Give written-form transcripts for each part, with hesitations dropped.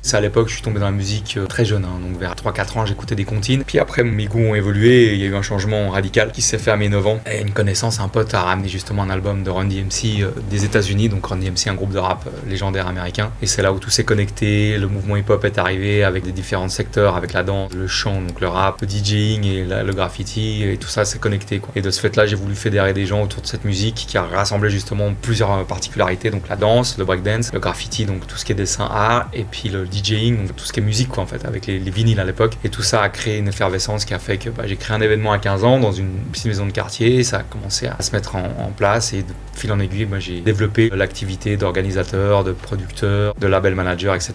C'est à l'époque, je suis tombé dans la musique très jeune, donc vers 3-4 ans, j'écoutais des comptines. Puis après, mes goûts ont évolué, et il y a eu un changement radical qui s'est fait à mes 9 ans. Et une connaissance, un pote a ramené justement un album de Run DMC des États-Unis, donc Run DMC, un groupe de rap légendaire américain. Et c'est là où tout s'est connecté, le mouvement hip-hop est arrivé avec des différents secteurs, avec la danse, le chant, donc le rap, le DJing et le graffiti, et tout ça s'est connecté, quoi. Et de ce fait-là, j'ai voulu fédérer des gens autour de cette musique qui a rassemblé justement plusieurs particularités, donc la danse, le breakdance, le graffiti, donc tout ce qui est dessin art, et puis le DJing, donc tout ce qui est musique, quoi, en fait, avec les vinyles à l'époque. Et tout ça a créé une effervescence qui a fait que j'ai créé un événement à 15 ans dans une petite maison de quartier, et ça a commencé à se mettre en place, et de fil en aiguille, j'ai développé l'activité d'organisateur, de producteur, de label manager, etc.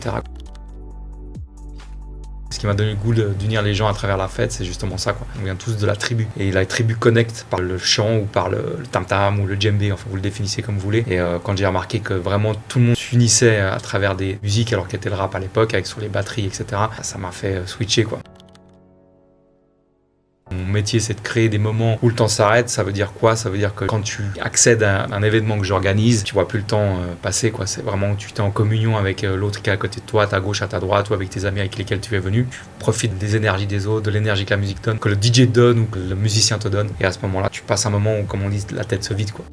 Ce qui m'a donné le goût d'unir les gens à travers la fête, c'est justement ça, quoi. On vient tous de la tribu. Et la tribu connecte par le chant ou par le tam-tam ou le djembé, enfin vous le définissez comme vous voulez. Et quand j'ai remarqué que vraiment tout le monde s'unissait à travers des musiques alors qu'était le rap à l'époque, avec sur les batteries, etc., ça m'a fait switcher, quoi. Mon métier, c'est de créer des moments où le temps s'arrête. Ça veut dire quoi? Ça veut dire que quand tu accèdes à un événement que j'organise, tu vois plus le temps passer, quoi. C'est vraiment que tu es en communion avec l'autre qui est à côté de toi, à ta gauche, à ta droite, ou avec tes amis avec lesquels tu es venu. Tu profites des énergies des autres, de l'énergie que la musique donne, que le DJ te donne ou que le musicien te donne. Et à ce moment-là, tu passes un moment où, comme on dit, la tête se vide, quoi.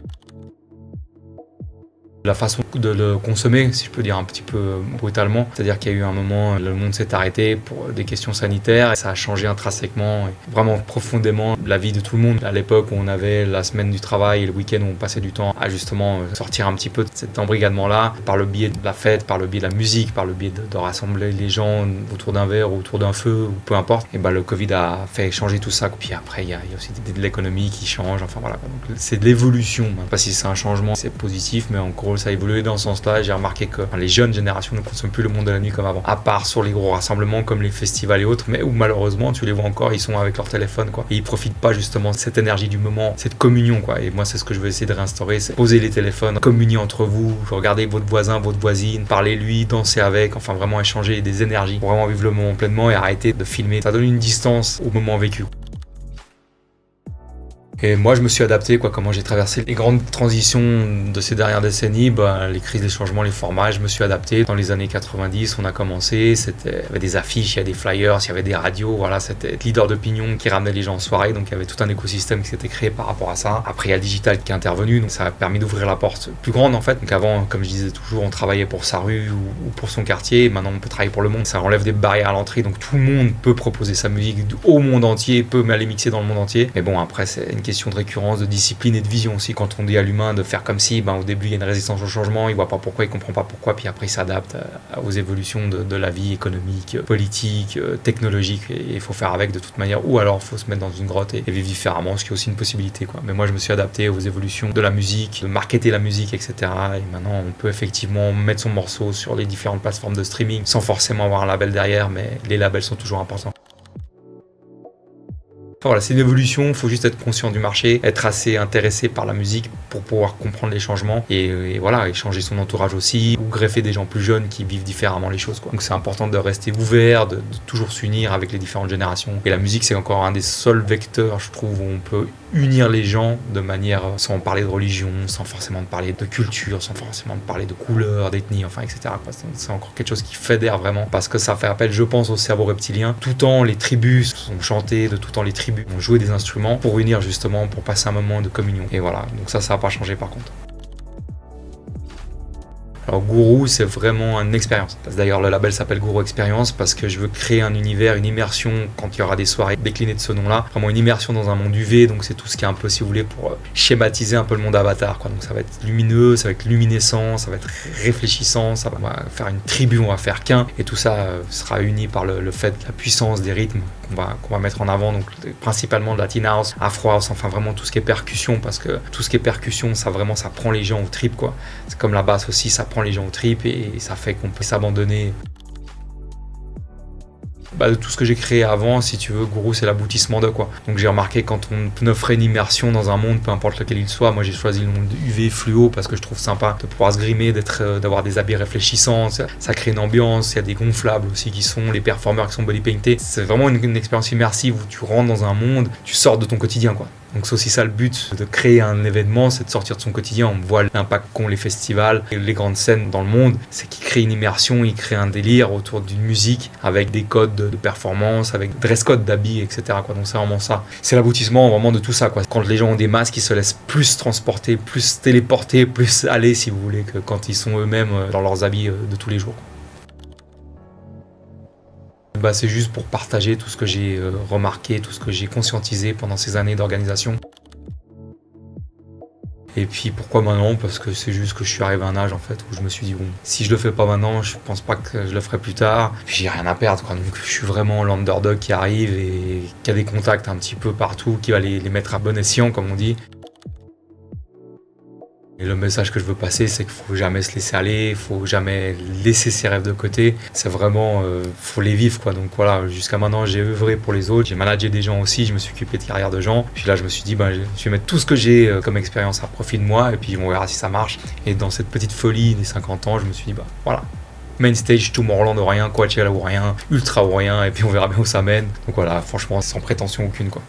La façon de le consommer, si je peux dire un petit peu brutalement, c'est-à-dire qu'il y a eu un moment, le monde s'est arrêté pour des questions sanitaires et ça a changé intrinsèquement et vraiment profondément la vie de tout le monde. À l'époque où on avait la semaine du travail et le week-end où on passait du temps à justement sortir un petit peu de cet embrigadement-là, par le biais de la fête, par le biais de la musique, par le biais de rassembler les gens autour d'un verre ou autour d'un feu ou peu importe, et le Covid a fait changer tout ça. Puis après, il y a aussi de l'économie qui change, enfin voilà. Donc c'est de l'évolution. Je ne sais pas si c'est un changement, c'est positif, mais en gros, ça a évolué dans ce sens-là. J'ai remarqué que les jeunes générations ne consomment plus le monde de la nuit comme avant, à part sur les gros rassemblements comme les festivals et autres, mais où malheureusement tu les vois encore, ils sont avec leur téléphone, quoi, et ils profitent pas justement de cette énergie du moment, cette communion, quoi. Et moi, c'est ce que je veux essayer de réinstaurer, c'est poser les téléphones, communier entre vous, regardez votre voisin, votre voisine, parler lui, danser avec, enfin vraiment échanger des énergies pour vraiment vivre le moment pleinement et arrêter de filmer. Ça donne une distance au moment vécu. Et moi, je me suis adapté, quoi, comment j'ai traversé les grandes transitions de ces dernières décennies, les crises, les changements, les formats, je me suis adapté. Dans les années 90, on a commencé, il y avait des affiches, il y avait des flyers, il y avait des radios, voilà, c'était leader d'opinion qui ramenait les gens en soirée, donc il y avait tout un écosystème qui s'était créé par rapport à ça. Après, il y a le digital qui est intervenu, donc ça a permis d'ouvrir la porte plus grande, en fait. Donc avant, comme je disais toujours, on travaillait pour sa rue ou pour son quartier, maintenant on peut travailler pour le monde. Ça enlève des barrières à l'entrée, donc tout le monde peut proposer sa musique au monde entier, peut aller mixer dans le monde entier. Mais bon, après, c'est une question de récurrence, de discipline et de vision aussi. Quand on dit à l'humain de faire comme si, au début il y a une résistance au changement, il voit pas pourquoi, il comprend pas pourquoi, puis après il s'adapte aux évolutions de la vie économique, politique, technologique, et il faut faire avec de toute manière, ou alors il faut se mettre dans une grotte et vivre différemment, ce qui est aussi une possibilité, quoi. Mais moi je me suis adapté aux évolutions de la musique, de marketer la musique, etc. Et maintenant on peut effectivement mettre son morceau sur les différentes plateformes de streaming sans forcément avoir un label derrière, mais les labels sont toujours importants. Voilà, c'est une évolution, il faut juste être conscient du marché, être assez intéressé par la musique pour pouvoir comprendre les changements et voilà, et changer son entourage aussi, ou greffer des gens plus jeunes qui vivent différemment les choses, quoi. Donc c'est important de rester ouvert, de toujours s'unir avec les différentes générations. Et la musique, c'est encore un des seuls vecteurs, je trouve, où on peut unir les gens de manière, sans parler de religion, sans forcément parler de culture, sans forcément parler de couleur, d'ethnie, enfin, etc., quoi. C'est encore quelque chose qui fédère vraiment, parce que ça fait appel, je pense, au cerveau reptilien. Tout le temps, les tribus sont chantées, de tout le temps, les tribus ont joué des instruments pour unir, justement, pour passer un moment de communion. Et voilà, donc ça n'a pas changé par contre. Alors Guru, c'est vraiment une expérience. D'ailleurs, le label s'appelle Guru Experience parce que je veux créer un univers, une immersion quand il y aura des soirées déclinées de ce nom-là. Vraiment une immersion dans un monde UV, donc c'est tout ce qui est un peu, si vous voulez, pour schématiser un peu le monde Avatar, quoi. Donc ça va être lumineux, ça va être luminescent, ça va être réfléchissant, ça va faire une tribu, on va faire qu'un. Et tout ça sera uni par le fait de la puissance des rythmes qu'on va mettre en avant, donc principalement de Latin House, Afro House, enfin vraiment tout ce qui est percussion, parce que tout ce qui est percussion, ça prend les gens au trip, quoi. C'est comme la basse aussi, ça prend les gens au trip et ça fait qu'on peut s'abandonner. De tout ce que j'ai créé avant, si tu veux, Guru, c'est l'aboutissement de quoi. Donc j'ai remarqué quand on offrait une immersion dans un monde, peu importe lequel il soit, moi j'ai choisi le monde UV fluo parce que je trouve sympa de pouvoir se grimer, d'avoir des habits réfléchissants, ça crée une ambiance, il y a des gonflables aussi qui sont, les performeurs qui sont body paintés. C'est vraiment une expérience immersive où tu rentres dans un monde, tu sors de ton quotidien, quoi. Donc c'est aussi ça le but de créer un événement, c'est de sortir de son quotidien. On voit l'impact qu'ont les festivals et les grandes scènes dans le monde. C'est qu'ils créent une immersion, ils créent un délire autour d'une musique avec des codes de performance, avec dress code d'habits, etc. Donc c'est vraiment ça. C'est l'aboutissement vraiment de tout ça. Quand les gens ont des masques, ils se laissent plus transporter, plus téléporter, plus aller si vous voulez, que quand ils sont eux-mêmes dans leurs habits de tous les jours. C'est juste pour partager tout ce que j'ai remarqué, tout ce que j'ai conscientisé pendant ces années d'organisation. Et puis pourquoi maintenant? Parce que c'est juste que je suis arrivé à un âge en fait où je me suis dit bon, si je le fais pas maintenant, je pense pas que je le ferai plus tard. Puis j'ai rien à perdre quoi. Donc je suis vraiment l'underdog qui arrive et qui a des contacts un petit peu partout, qui va les mettre à bon escient comme on dit. Et le message que je veux passer, c'est qu'il faut jamais se laisser aller, il faut jamais laisser ses rêves de côté. C'est vraiment, faut les vivre quoi. Donc voilà, jusqu'à maintenant, j'ai œuvré pour les autres, j'ai managé des gens aussi, je me suis occupé de carrière de gens. Puis là, je me suis dit, je vais mettre tout ce que j'ai comme expérience à profit de moi, et puis on verra si ça marche. Et dans cette petite folie des 50 ans, je me suis dit, voilà. Main stage, Tomorrowland ou rien, Coachella ou rien, Ultra ou rien, et puis on verra bien où ça mène. Donc voilà, franchement, sans prétention aucune quoi.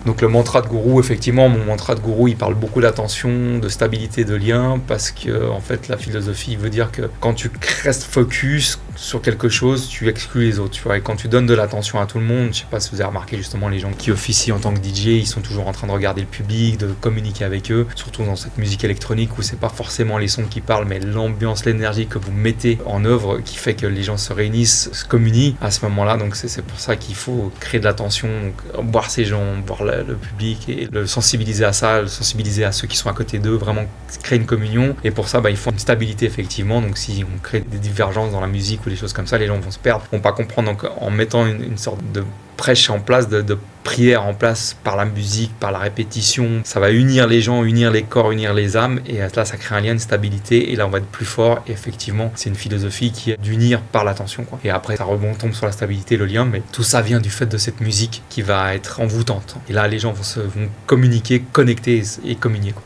Donc le mantra de gourou, effectivement, mon mantra de gourou, il parle beaucoup d'attention, de stabilité, de lien, parce que en fait la philosophie veut dire que quand tu restes focus sur quelque chose, tu exclus les autres, tu vois. Et quand tu donnes de l'attention à tout le monde, je sais pas si vous avez remarqué justement les gens qui officient en tant que DJ, ils sont toujours en train de regarder le public, de communiquer avec eux, surtout dans cette musique électronique où c'est pas forcément les sons qui parlent, mais l'ambiance, l'énergie que vous mettez en œuvre qui fait que les gens se réunissent, se communient à ce moment-là. Donc c'est pour ça qu'il faut créer de l'attention, donc, voir ces gens, voir le public et le sensibiliser à ça, le sensibiliser à ceux qui sont à côté d'eux, vraiment créer une communion. Et pour ça, il faut une stabilité effectivement. Donc si on crée des divergences dans la musique ou des choses comme ça, les gens vont se perdre, vont pas comprendre. Donc en mettant une sorte de prêche en place, de prière en place par la musique, par la répétition, ça va unir les gens, unir les corps, unir les âmes, et là ça crée un lien, une stabilité, et là on va être plus fort. Et effectivement, c'est une philosophie qui est d'unir par l'attention quoi. Et après ça tombe sur la stabilité, le lien, mais tout ça vient du fait de cette musique qui va être envoûtante. Et là les gens vont communiquer, connecter et communier quoi.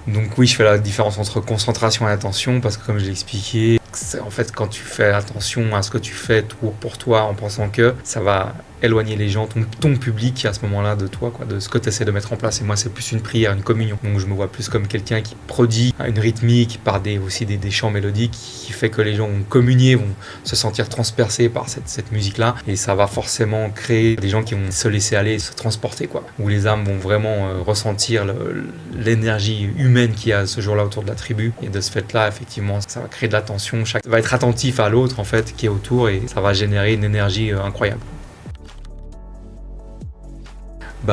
Donc oui, je fais la différence entre concentration et attention, parce que comme je l'ai expliqué, en fait quand tu fais attention à ce que tu fais pour toi en pensant que ça va éloigner les gens, ton public à ce moment-là de toi, de ce que tu essaies de mettre en place. Et moi, c'est plus une prière, une communion. Donc je me vois plus comme quelqu'un qui produit une rythmique par aussi des chants mélodiques qui fait que les gens vont communier, vont se sentir transpercés par cette musique-là. Et ça va forcément créer des gens qui vont se laisser aller, se transporter, où les âmes vont vraiment ressentir l'énergie humaine qu'il y a ce jour-là autour de la tribu. Et de ce fait-là, effectivement, ça va créer de l'attention. Chacun va être attentif à l'autre, en fait, qui est autour, et ça va générer une énergie incroyable.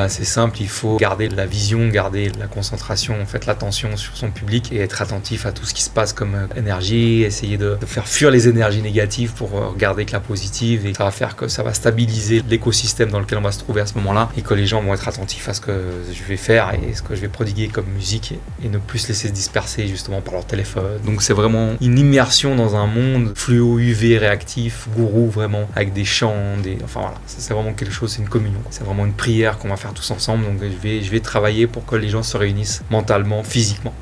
C'est simple, il faut garder la vision, garder la concentration, en fait l'attention sur son public et être attentif à tout ce qui se passe comme énergie, essayer de faire fuir les énergies négatives pour regarder que la positive, et ça va faire que ça va stabiliser l'écosystème dans lequel on va se trouver à ce moment-là, et que les gens vont être attentifs à ce que je vais faire et ce que je vais prodiguer comme musique, et ne plus se laisser se disperser justement par leur téléphone. Donc c'est vraiment une immersion dans un monde fluo, UV, réactif, gourou vraiment, avec des chants, enfin voilà, c'est vraiment quelque chose, c'est une communion, c'est vraiment une prière qu'on va faire tous ensemble. Donc je vais travailler pour que les gens se réunissent mentalement, physiquement.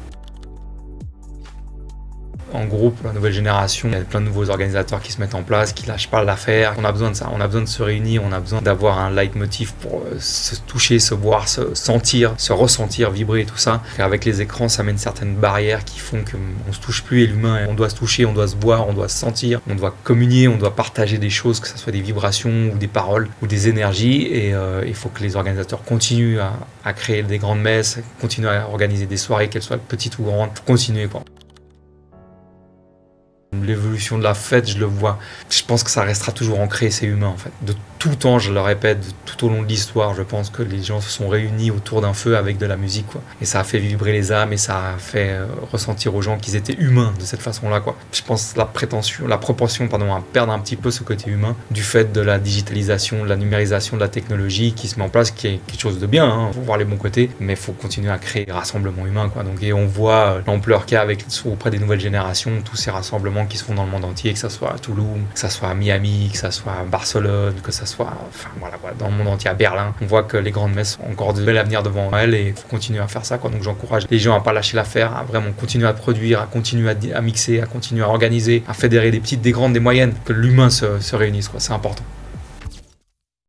En gros, pour la nouvelle génération, il y a plein de nouveaux organisateurs qui se mettent en place, qui lâchent pas l'affaire. On a besoin de ça, on a besoin de se réunir, on a besoin d'avoir un leitmotiv pour se toucher, se voir, se sentir, se ressentir, vibrer et tout ça. Et avec les écrans, ça met une certaine barrière qui font qu'on se touche plus, et l'humain, on doit se toucher, on doit se voir, on doit se sentir, on doit communier, on doit partager des choses, que ce soit des vibrations ou des paroles ou des énergies. Et il faut que les organisateurs continuent à créer des grandes messes, continuent à organiser des soirées, qu'elles soient petites ou grandes, pour continuer quoi. L'évolution de la fête, je le vois. Je pense que ça restera toujours ancré, c'est humain en fait. De tout temps, je le répète, tout au long de l'histoire, je pense que les gens se sont réunis autour d'un feu avec de la musique, Et ça a fait vibrer les âmes, et ça a fait ressentir aux gens qu'ils étaient humains de cette façon-là, Je pense la proportion, à perdre un petit peu ce côté humain du fait de la digitalisation, de la numérisation, de la technologie qui se met en place, qui est quelque chose de bien, faut voir les bons côtés, mais il faut continuer à créer des rassemblements humains, Donc, et on voit l'ampleur qu'il y a auprès des nouvelles générations, tous ces rassemblements qui se font dans le monde entier, que ça soit à Toulouse, que ça soit à Miami, que ça soit à Barcelone, que ça soit dans le monde entier, à Berlin. On voit que les grandes messes ont encore de bel avenir devant elles, et il faut continuer à faire ça, Donc j'encourage les gens à pas lâcher l'affaire, à vraiment continuer à produire, à continuer à mixer, à continuer à organiser, à fédérer des petites, des grandes, des moyennes, que l'humain se réunisse, C'est important.